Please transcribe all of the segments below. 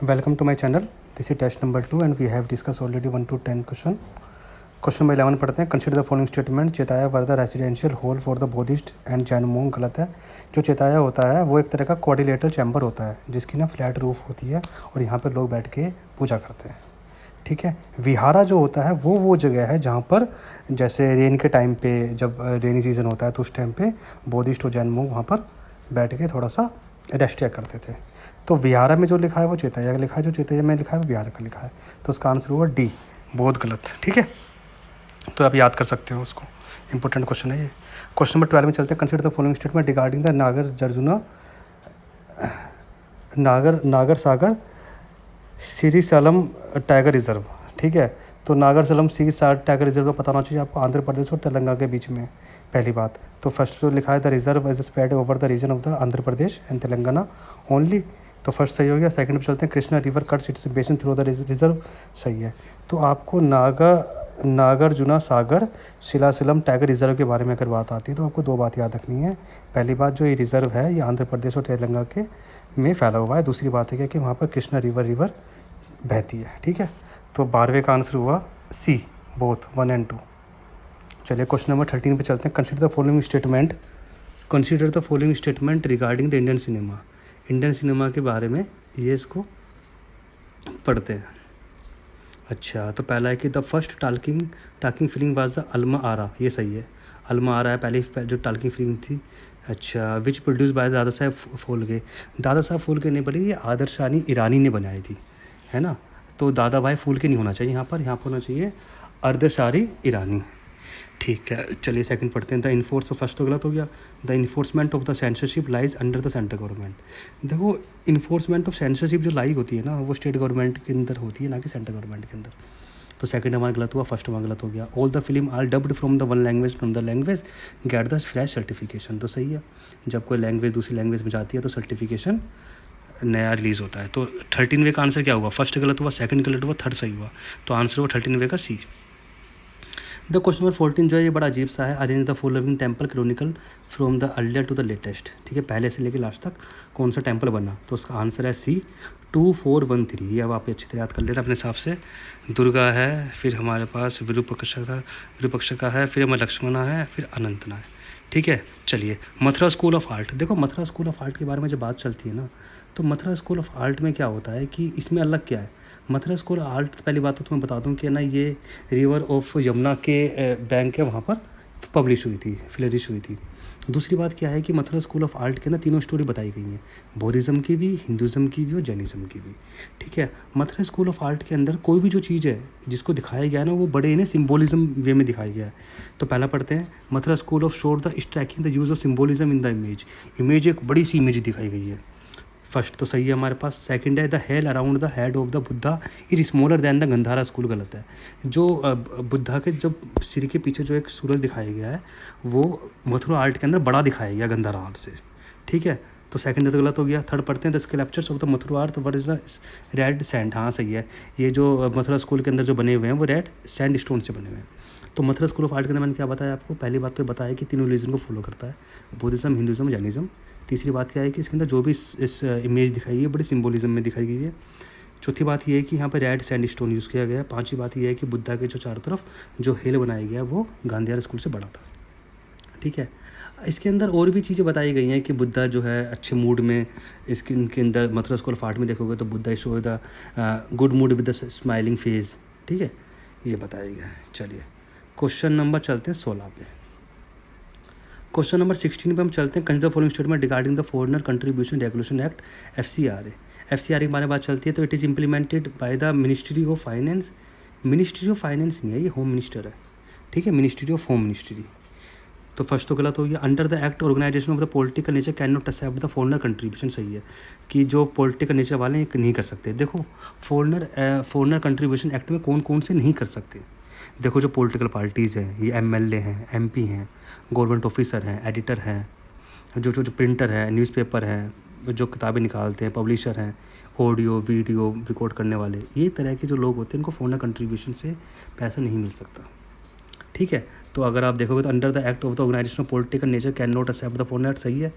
Welcome to my channel. This is test number 2 and we have discussed already 1 to 10 question. Question number 11 पढ़ते हैं. Consider the following statement. Chaitya were the residential hall for the Buddhist and Jain monk. गलत है. जो चेताया होता है वो एक तरह का क्वाड्रिलेटरल चैम्बर होता है जिसकी ना फ्लैट रूफ होती है और यहाँ पर लोग बैठ के पूजा करते हैं. ठीक है. विहारा जो होता है वो जगह है जहाँ पर जैसे रेन के टाइम पे जब रेनी सीज़न होता है तो उस टाइम पे बुद्धिस्ट और जैन मोंग वहाँ पर बैठ के थोड़ा सा रेस्ट करते थे. तो विहारा में जो लिखा है वो चेताया का लिखा है, जो चेताया में लिखा है वो विहारा का लिखा है. तो उसका आंसर हुआ डी. बहुत गलत. ठीक है. तो आप याद कर सकते हो उसको. इंपॉर्टेंट क्वेश्चन है ये. क्वेश्चन नंबर 12 में चलते हैं. Consider the following statement regarding the नागर सागर श्रीशैलम टाइगर रिजर्व. ठीक है. तो नागरसलम श्रीशैलम टाइगर रिजर्व का पता होना चाहिए आपको. आंध्र प्रदेश और तेलंगाना के बीच में. पहली बात तो फर्स्ट जो लिखा है the reserve is spread over the region of the Andhra Pradesh and Telangana only. तो फर्स्ट सही हो गया. सेकंड पे चलते हैं. Krishna river cuts its basin through the reserve. सही है. तो आपको नागार्जुना सागर शिलाशिलम टाइगर रिजर्व के बारे में अगर बात आती है तो आपको दो बात याद रखनी है. पहली बात जो ये रिजर्व है ये आंध्र प्रदेश और तेलंगाना के में फैला हुआ है. दूसरी बात है कि वहाँ पर कृष्णा रिवर बहती है. ठीक है. तो 12वें का आंसर हुआ सी. Both 1 and 2. चलिए क्वेश्चन नंबर 13 पे चलते हैं. Consider the following statement regarding the Indian cinema. Indian cinema के बारे में ये इसको पढ़ते हैं. अच्छा. तो पहला है कि the first talking film was the Alam Ara. ये सही है. अल्मा आरा है पहली जो टाकिंग फिल्म थी. अच्छा. Which produce by Dada Saheb फोल्के. Dada Saheb फोल्के ने बनी, ये आदर्शानी ईरानी ने बनाई थी, है ना. तो दादा भाई फूल्के नहीं होना चाहिए यहाँ पर होना चाहिए अर्धशारी ईरानी. ठीक है. चलिए सेकंड पढ़ते हैं. The enforce. फर्स्ट तो गलत हो गया. The enforcement of the censorship lies under the central government. देखो इन्फोर्समेंट ऑफ सेंसरशिप जो लाई होती है ना वो स्टेट गवर्नमेंट के अंदर होती है, ना कि सेंट्रल गवर्नमेंट के अंदर. तो सेकंड हमारा गलत हुआ. फर्स्ट हमारा गलत हो गया. All the film are dubbed from the one language from the language get the fresh certification. तो सही है. जब कोई लैंग्वेज दूसरी लैंग्वेज में जाती है तो सर्टिफिकेशन नया रिलीज़ होता है. तो 13वें का आंसर क्या हुआ. फर्स्ट गलत हुआ, सेकंड गलत हुआ, थर्ड सही हुआ. तो आंसर हुआ 13वें का सी. द क्वेश्चन नंबर 14 जो है ये बड़ा अजीब सा है. Arrange the following temple chronicle from the earlier to the latest. ठीक है. पहले से लेकर लास्ट तक कौन सा टेम्पल बना. तो उसका आंसर है सी 2413. ये अब आप अच्छी तरह याद कर लेना अपने हिसाब से. दुर्गा है, फिर हमारे पास विरूपक्षका है, फिर हमारे लक्ष्मणा है, फिर अनंतना है. ठीक है. चलिए मथुरा स्कूल ऑफ आर्ट. देखो मथुरा स्कूल ऑफ आर्ट के बारे में जब बात चलती है ना तो मथुरा स्कूल ऑफ आर्ट में क्या होता है कि इसमें अलग क्या है. मथुरा स्कूल आर्ट पहली बात तो तुम्हें बता दूं कि ना ये रिवर ऑफ यमुना के बैंक है वहाँ पर पब्लिश हुई थी, फ्लरिश हुई थी. दूसरी बात क्या है कि मथुरा स्कूल ऑफ आर्ट के ना तीनों स्टोरी बताई गई हैं. बौद्धिज़्म की भी, हिंदुज़्म की भी और जैनिज़्म की भी. ठीक है. मथुरा स्कूल ऑफ आर्ट के अंदर कोई भी जो चीज़ है जिसको दिखाया गया है ना वो बड़े ना सिम्बोलिज्म वे में दिखाया गया है. तो पहला पढ़ते हैं. मथुरा स्कूल ऑफ शोर the striking the use of symbolism in the image एक बड़ी सी इमेज दिखाई गई है. फर्स्ट तो सही है हमारे पास. सेकंड है the hell around the head of the Buddha is smaller than the Gandhara school. गलत है. जो बुद्धा के जब सिर के पीछे जो एक सूरज दिखाया गया है वो मथुरा आर्ट के अंदर बड़ा दिखाया गया गंधारा आर्ट से. ठीक है. तो सेकंड तो गलत हो गया. थर्ड पढ़ते हैं. The sculptures of the Mathura art were is the red sand. हाँ सही है. ये जो मथुरा स्कूल के अंदर जो बने हुए हैं वो रेड सैंड स्टोन से बने हुए हैं. तो मथुरा स्कूल ऑफ आर्ट के अंदर मैंने क्या बताया आपको. पहली बात तो बताया कि तीनों रिलीजन को फॉलो करता है, बुद्धिज़्म, हिंदुज़्म, जैनिज़्म. तीसरी बात क्या है कि इसके अंदर जो भी इस इमेज दिखाई है बड़ी सिम्बोलिज्म में दिखाई गई है. चौथी बात ये है कि यहाँ पर रेड सैंड स्टोन यूज़ किया गया है. पांचवी बात ये है कि बुद्धा के जो चारों तरफ जो हिल बनाया गया है वो गांधीधारा स्कूल से बड़ा था. ठीक है. इसके अंदर और भी चीज़ें बताई गई हैं कि बुद्धा जो है अच्छे मूड में इनके अंदर मथुरा स्कूल ऑफ आर्ट में देखोगे तो Buddha show the good mood with the smiling face. ठीक है. ये बताया गया है. चलिए क्वेश्चन नंबर चलते हैं 16 पे. क्वेश्चन नंबर 16 पे हम चलते हैं. Consider following statement regarding the foreigner contribution regulation act FCRA. FCRA के बारे में बात चलती है. तो it is implemented by the ministry of finance. Ministry of finance नहीं है, ये होम मिनिस्टर है. ठीक है. Ministry of home ministry. तो फर्स्ट तो गलत हो गया. Under the act organisation of the political nature can not accept the foreigner contribution. सही है कि जो पॉलिटिकल नेचर वाले नहीं कर सकते. देखो फॉरेनर कंट्रीब्यूशन एक्ट में कौन कौन से नहीं कर सकते. देखो जो पॉलिटिकल पार्टीज़ हैं ये MLA हैं, MP हैं, गवर्नमेंट ऑफिसर हैं, एडिटर हैं, जो प्रिंटर हैं, न्यूज़पेपर हैं, जो किताबें निकालते हैं, पब्लिशर हैं, ऑडियो वीडियो रिकॉर्ड करने वाले, ये तरह के जो लोग होते हैं इनको फॉरेनर कंट्रीब्यूशन से पैसा नहीं मिल सकता. ठीक है. तो अगर आप देखोगे तो under the act of the organisation of political nature can not accept the foreigner, सही है।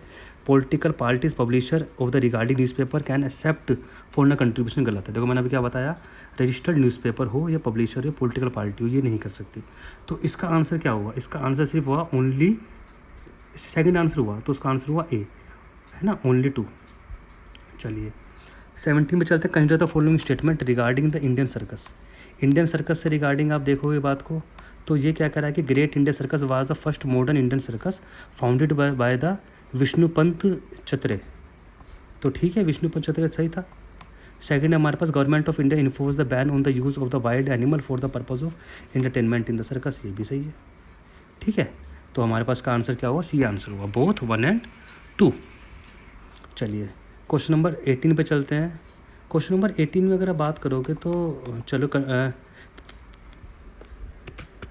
Political parties publisher of the regarding newspaper can accept foreigner contribution, गलत है। देखो मैंने अभी क्या बताया, रजिस्टर्ड न्यूज़पेपर हो या पब्लिशर या पॉलिटिकल पार्टी हो, ये नहीं कर सकती। तो इसका आंसर क्या हुआ, इसका आंसर सिर्फ हुआ ओनली, सेकंड आंसर हुआ, तो उसका आंसर हुआ ए, है ना, ओनली 2। चलिए 17 में चलते हैं। Consider the following statement regarding the Indian circus. Indian circus से रिगार्डिंग आप देखोगे बात को, तो ये क्या कह रहा है कि Great Indian Circus was the first modern Indian circus founded by the Vishnupant Chatre. तो ठीक है, विष्णुपंत चतरे सही था। सेकंड हमारे पास government of India enforce the ban on the use of the wild animal for the purpose of entertainment in the circus, ये भी सही है। ठीक है, तो हमारे पास का आंसर क्या हुआ, सी आंसर हुआ, बोथ 1 और 2। चलिए क्वेश्चन नंबर 18 पे चलते हैं। क्वेश्चन नंबर 18 में अगर आप बात करोगे तो चलो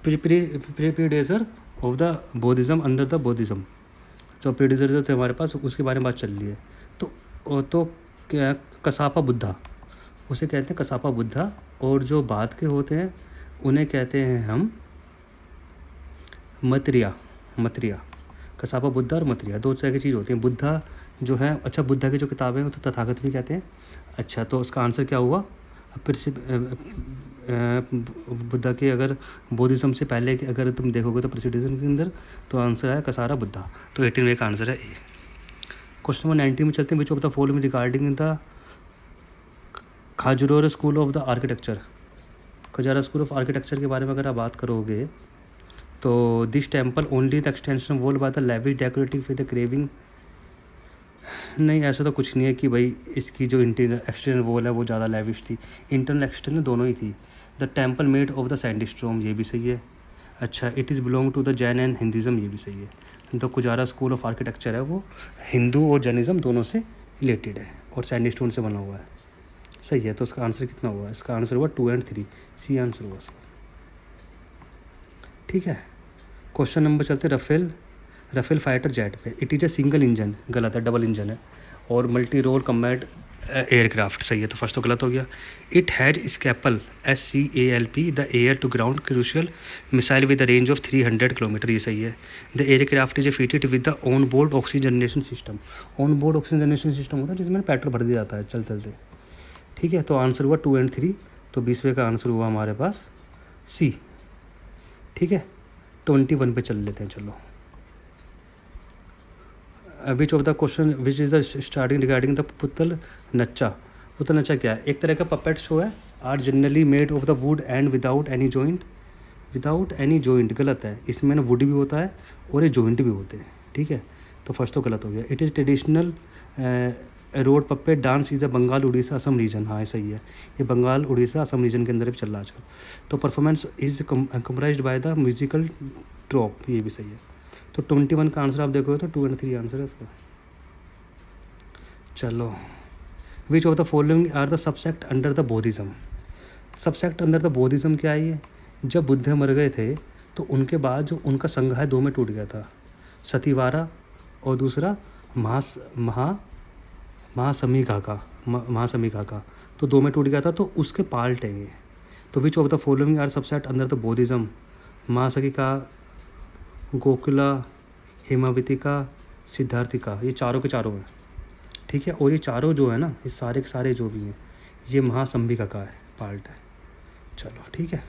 predecessor of the Buddhism under the Buddhism, जो प्रीडेसर थे हमारे पास, उसके बारे में बात चल रही है। तो क्या, कसापा बुद्धा, उसे कहते हैं कसापा बुद्धा, और जो बाद के होते हैं उन्हें कहते हैं हम मत्रिया। कसापा बुद्धा और मत्रिया दो तरह की चीज़ होती हैं। बुद्धा जो है, अच्छा बुद्धा की जो किताबें हैं तो तथागत भी कहते हैं। अच्छा, तो उसका आंसर क्या हुआ, फिर से बुद्धा के अगर बुद्धिज़्म से पहले अगर तुम देखोगे तो प्रेसिडेंट के अंदर, तो आंसर है कसारा बुद्धा, तो 18 में का आंसर है ए। क्वेश्चन नंबर 19 में चलते हैं। Which of the following regarding the Khajuraho school of the architecture. Khajuraho school of architecture के बारे में अगर आप बात करोगे तो this temple only the extension wall by the lavish decorative with the carving, नहीं ऐसा तो कुछ नहीं है कि भाई इसकी जो इंटरनल एक्सटर्नल वॉल है वो ज़्यादा लेविश थी, इंटरनल एक्सटर्नल दोनों ही थी। The temple made of the sandstone, ये भी सही है। अच्छा, it is belong to the Jain and Hinduism, ये भी सही है। तो खजुराहो स्कूल ऑफ आर्किटेक्चर है वो हिंदू और जैनिज़्म दोनों से रिलेटेड है और सैंडस्टोन से बना हुआ है, सही है। तो उसका आंसर कितना हुआ, इसका आंसर हुआ 2 और 3, सी आंसर हुआ इसका। ठीक है, क्वेश्चन नंबर चलते राफेल फाइटर जेट पे। It is a single engine, गलत है, डबल इंजन है, और मल्टी रोल कम्बैट एयरक्राफ्ट, सही है। तो फर्स्ट तो गलत हो गया। It had SCALP SCALP the air to ground cruise missile with the range of 300 kilometre, ये सही है। The aircraft is fitted with the on board oxygen generation system. On board oxygen generation system होता है जिसमें petrol भर दिया जाता है चलते चलते। ठीक है, तो आंसर हुआ 2 और 3, तो 20वें का आंसर हुआ हमारे पास सी। ठीक है, 21 पे चल लेते हैं, चलो। Which of the question which is the starting regarding the Putul Nacha. Putul Nacha क्या है, एक तरह का पपेट शो है। Are generally made of the wood and without any joint, गलत है। इसमें ना वुड भी होता है और ये जॉइंट भी होते हैं। ठीक है, तो फर्स्ट तो गलत हो गया। It is traditional rod puppet dance is the Bengal Orissa Assam region, हाँ सही है, ये बंगाल उड़ीसा असम रीजन के अंदर भी चल रहा है आजकल। तो performance is comprised by the musical troupe, ये भी सही है। तो 21 का आंसर आप देखोगे तो 2 और 3 आंसर है इसका। चलो, which of the following are the subsect under the Buddhism. Subsect under the Buddhism क्या है ये, जब बुद्ध मर गए थे तो उनके बाद जो उनका संघ है 2 में टूट गया था, सतीवारा और दूसरा महासमीका का, तो 2 में टूट गया था, तो उसके पार्ट है ये। तो which of the following are subset under the Buddhism. Mahasamghika, Gokula, Haimavatika, Siddharthika, ये चारों के चारों हैं। ठीक है, और ये चारों जो है ना, ये सारे के सारे जो भी हैं, ये महासंभिका का है, पार्ट है। चलो ठीक है,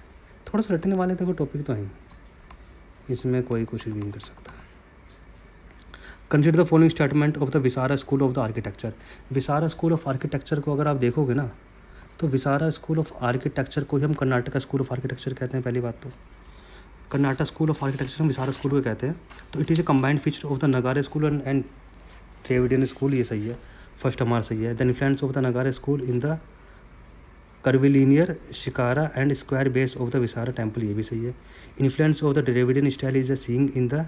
थोड़ा सा रटने वाले देखो टॉपिक तो हैं, इसमें कोई कुछ भी नहीं कर सकता। Consider the following statement of the viscera school of the architecture. Viscera school of architecture को अगर आप देखोगे ना, तो विसारा स्कूल ऑफ आर्किटेक्चर को ही हम कर्नाटका स्कूल ऑफ आर्किटेक्चर कहते हैं। पहली बात तो कर्नाटक स्कूल ऑफ आर्किटेक्चर हम विसारा स्कूल को कहते हैं। तो it is A combined feature of the नगारे school and Dravidian school, ये सही है, फर्स्ट हमारा सही है। The influence of the नगारे school in the curvilinear shikara and square base of the viscera temple, ये भी सही है। Influence of the Dravidian style is a seeing in the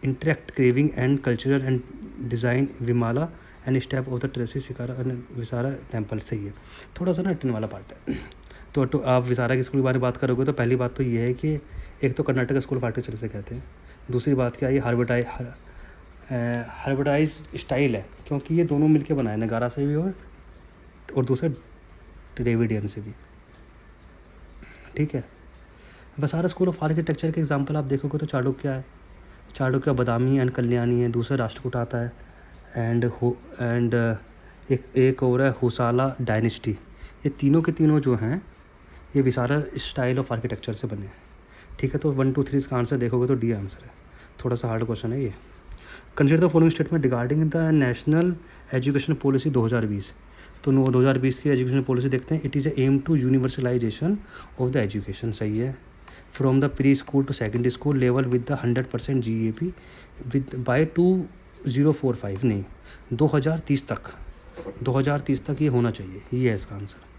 interact craving and cultural and design vimana and step of the ट्रेसी shikhara and Vesara temple, सही है। थोड़ा सा ना रिटर्न वाला पार्ट है। तो आप विसारा के स्कूल के बारे में बात करोगे तो पहली बात तो ये है कि एक तो कर्नाटक स्कूल ऑफ आर्किटेक्चर से कहते हैं, दूसरी बात क्या है, ये हार्बर्डाइज स्टाइल है, क्योंकि ये दोनों मिलके बनाए, नगारा से भी और दूसरा द्रविडियन से भी। ठीक है, वसारा स्कूल ऑफ आर्किटेक्चर के एग्जांपल आप देखोगे तो चाणक्य है, चाणक्य, बादामी एंड कल्याणी है, दूसरा राष्ट्रकूट आता है, एंड एक और है होसाला डायनेस्टी। ये तीनों के तीनों जो हैं ये विसारा स्टाइल ऑफ आर्किटेक्चर से बने हैं। ठीक है, तो 1 2 3 इसका आंसर देखोगे तो डी आंसर है। थोड़ा सा हार्ड क्वेश्चन है ये। Consider the following statement regarding the national education policy 2020। तो 2020 की एजुकेशन पॉलिसी देखते हैं। It is aim to universalisation of the education, सही है, from the pre school to secondary school level with the 100% GAP with by 2045, नहीं 2030 तक, 2030 तक ये होना चाहिए, ये है इसका आंसर।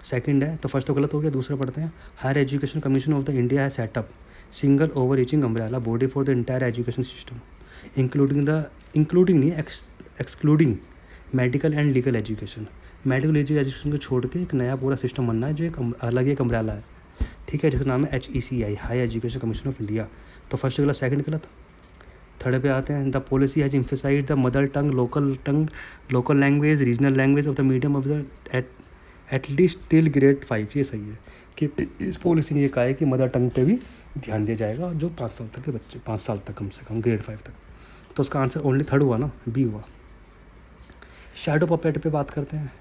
सेकंड है, तो फर्स्ट तो गलत हो गया, दूसरा पढ़ते हैं। Higher Education Commission of the India है setup single over reaching umbrella body for the entire education system including नहीं, excluding medical and legal education. Medical education को छोड़ के एक नया पूरा सिस्टम बनना है जो एक अलग एक अम्ब्रेला है, ठीक है, जिसका नाम है HECI, high education Commission of India. तो फर्स्ट गलत, सेकंड गलत। थर्ड पे आते हैं। The policy has emphasised the mother tongue, local language, regional language of the medium of the at least till grade 5, ये सही है कि इस पॉलिसी ने ये कहा है कि मदर टंग पे भी ध्यान दिया जाएगा जो 5 साल तक के बच्चे, 5 साल तक कम से कम, ग्रेड 5 तक। तो उसका आंसर ओनली थर्ड हुआ ना, बी हुआ। शैडो पपेट पे बात करते हैं।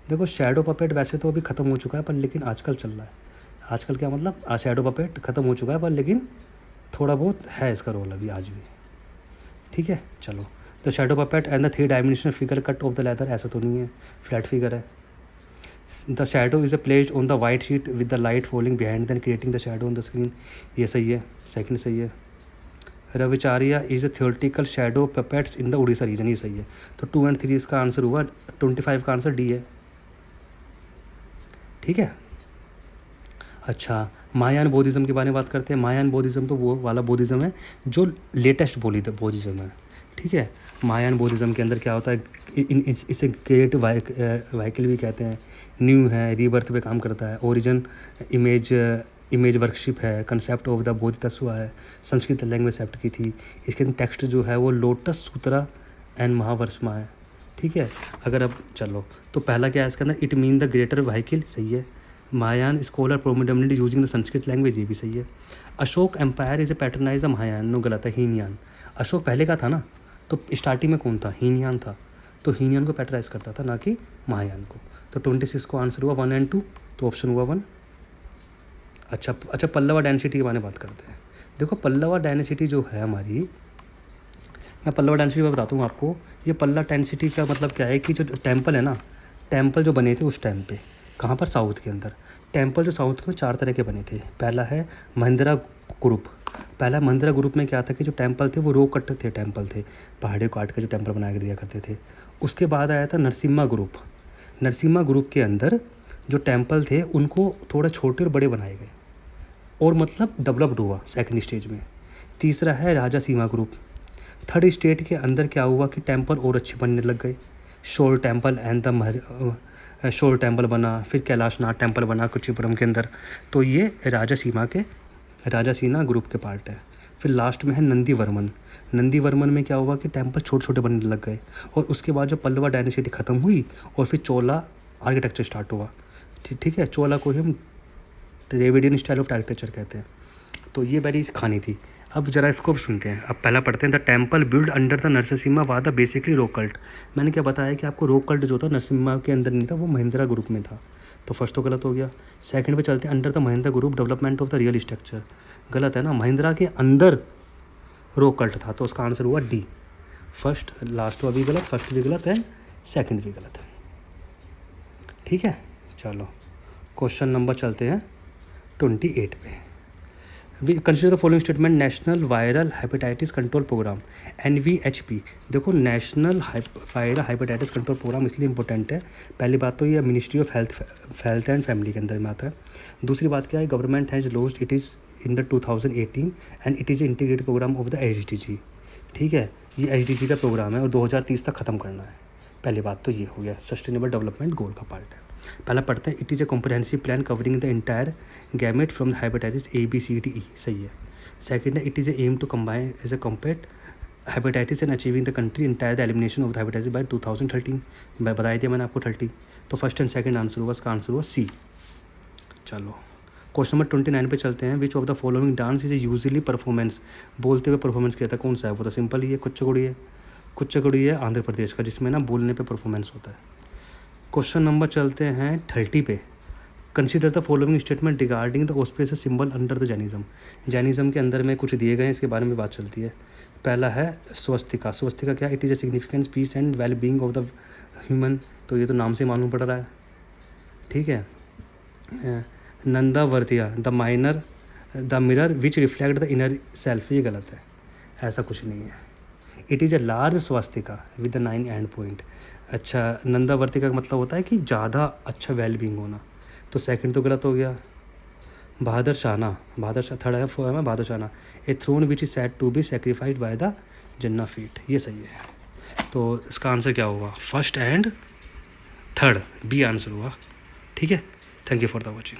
देखो शैडो पपेट वैसे तो अभी ख़त्म हो चुका है, पर लेकिन आजकल चल रहा है। आजकल क्या मतलब, शैडो पपेट ख़त्म हो चुका है, पर लेकिन थोड़ा बहुत है इसका रोल अभी आज भी, ठीक है। चलो, the shadow puppet and the 3 dimensional figure cut of the leather, ऐसा तो नहीं है, फ्लैट फिगर है। The shadow is placed on the white sheet with the light falling behind than creating the shadow on the screen, ये सही है, second सही है। रविचारिया is a theoretical shadow puppets in the Orissa region, ये सही है। तो 2 और 3 इसका आंसर हुआ। 25 का आंसर डी है, ठीक है। अच्छा, महायान बोधिज़्म के बारे में बात करते हैं। महायान बोधिज़्म तो वो वाला बोधिज़्म है जो लेटेस्ट बोधिज़्म है, ठीक है। महायान बोधिज़्म के अंदर क्या होता है, इसे क्रिएटिव व्हीकल भी कहते हैं, न्यू है, रीबर्थ पे काम करता है, ओरिजिन इमेज वर्कशिप है, कंसेप्ट ऑफ द बोधितत्व है, संस्कृत लैंग्वेज एक्सेप्ट की थी। इसके अंदर टेक्स्ट जो है वो लोटस सूत्रा एंड महावर्षमा है, ठीक है। अगर अब चलो, तो पहला क्या है इसके अंदर, it mean the greater vehicle, सही है। Mahayana scholar prominently using the Sanskrit language, ये भी सही है। Ashoka empire is a patronise the Mahayana, no गलत है, हीनयान। अशोक पहले का था ना, तो स्टार्टिंग में कौन था, हीनयान था, तो हीनयान को पैटर्नाइज करता था, ना कि महायान को। तो 26 को आंसर हुआ 1 और 2, तो ऑप्शन हुआ 1। अच्छा, पल्लवा डायनेसिटी के बारे में बात करते हैं। देखो पल्लवा डायनेसिटी जो है हमारी, मैं पल्लवा डायनेसिटी में बताता हूँ आपको। ये पल्लवा डायनेसिटी का मतलब क्या है कि जो टेम्पल है ना, टेम्पल जो बने थे उस टाइम पे, कहाँ पर, साउथ के अंदर। टेम्पल जो साउथ में 4 तरह के बने थे। पहला है महिंद्रा ग्रुप। पहला महिंद्रा ग्रुप में क्या था कि जो टेम्पल थे वो रो कट थे, टेम्पल थे, पहाड़ियों काट के जो टेम्पल बना के दिया करते थे। उसके बाद आया था नरसिम्हा ग्रुप। नरसिम्हा ग्रुप के अंदर जो टेम्पल थे उनको थोड़ा छोटे और बड़े बनाए गए और मतलब डेवलप्ड हुआ सेकंड स्टेज में। तीसरा है राजा सीमा ग्रुप। थर्ड स्टेज के अंदर क्या हुआ कि टेम्पल और अच्छे बनने लग गए। शोर temple and the shore temple बना, फिर कैलाशनाथ टेम्पल बना कुचिपुरम के अंदर। तो ये राजा सीना ग्रुप के पार्ट है। फिर लास्ट में है नंदीवर्मन। नंदीवर्मन में क्या हुआ कि टेम्पल छोटे छोटे बनने लग गए और उसके बाद जो पल्लवा डायनेसिटी ख़त्म हुई और फिर चोला आर्किटेक्चर स्टार्ट हुआ, ठीक है। चोला को हम द्रविडियन स्टाइल ऑफ आर्किटेक्चर कहते हैं। तो ये मेरी कहानी थी। अब जरा इसको सुनते हैं। अब पहला पढ़ते हैं। The temple build under the Narasimha was the basically rock cult. मैंने क्या बताया कि आपको रॉक कल्ट जो था नरसिम्हा के अंदर नहीं था, वो महिंद्रा ग्रुप में था। तो फर्स्ट तो गलत हो गया। सेकंड पे चलते हैं। Under the Mahindra group development of the real structure, गलत है ना। महिंद्रा के अंदर रॉक कल्ट था, तो उसका आंसर हुआ डी। फर्स्ट लास्ट तो अभी गलत, फर्स्ट भी गलत है, सेकंड भी गलत है, ठीक है। चलो क्वेश्चन नंबर चलते हैं 28 पे। We consider the following statement national viral hepatitis control programme NVHP। देखो national viral hepatitis control programme इसलिए इंपॉर्टेंट है। पहली बात तो ये ministry of health and family के अंदर में आता है। दूसरी बात क्या है, government has launched it is in the 2018 and it is integrated programme of the SDG, ठीक है। ये SDG का प्रोग्राम है और 2030 तक ख़त्म करना है। पहली बात तो ये हो गया, सस्टेनेबल डेवलपमेंट गोल का पार्ट है। पहला पढ़ते हैं। It is a comprehensive plan covering the entire gamut from the hepatitis ABCDE, सही है। सेकंड है, it is a aim to combine as a combat hepatitis and achieving the country entire the elimination of the hepatitis by 2013। बताया दिया मैंने आपको 30। तो first and second answer हुआ, इसका आंसर हुआ सी। चलो क्वेश्चन नंबर 29 पे चलते हैं। Which of the following dance is usually performance, बोलते हुए परफॉर्मेंस किया था, कौन सा है? वो तो सिंपल ही है, कुचिपुड़ी है। कुचिपुड़ी है आंध्र प्रदेश का, जिसमें ना बोलने पे परफॉर्मेंस होता है। क्वेश्चन नंबर चलते हैं 30 पे। Consider the following statement regarding the auspicious symbol under the Jainism. Jainism के अंदर में कुछ दिए गए हैं, इसके बारे में बात चलती है। पहला है स्वस्तिका। स्वस्तिका क्या? It is a significance peace and well being of the human, तो ये तो नाम से मालूम पड़ रहा है, ठीक है। Nandavartya the mirror which reflect the inner self, ये गलत है, ऐसा कुछ नहीं है। It is a large swastika with the 9 end point. अच्छा, नंदावर्तिका का मतलब होता है कि ज़्यादा अच्छा वेल बीइंग होना, तो सेकंड तो गलत हो गया। बहादुर शाना, थर्ड है Bhadrasana, a throne which is said to be sacrificed by the Jina feet, ये सही है। तो इसका आंसर क्या होगा? First and third, B answer हुआ, ठीक है। Thank you for the watching.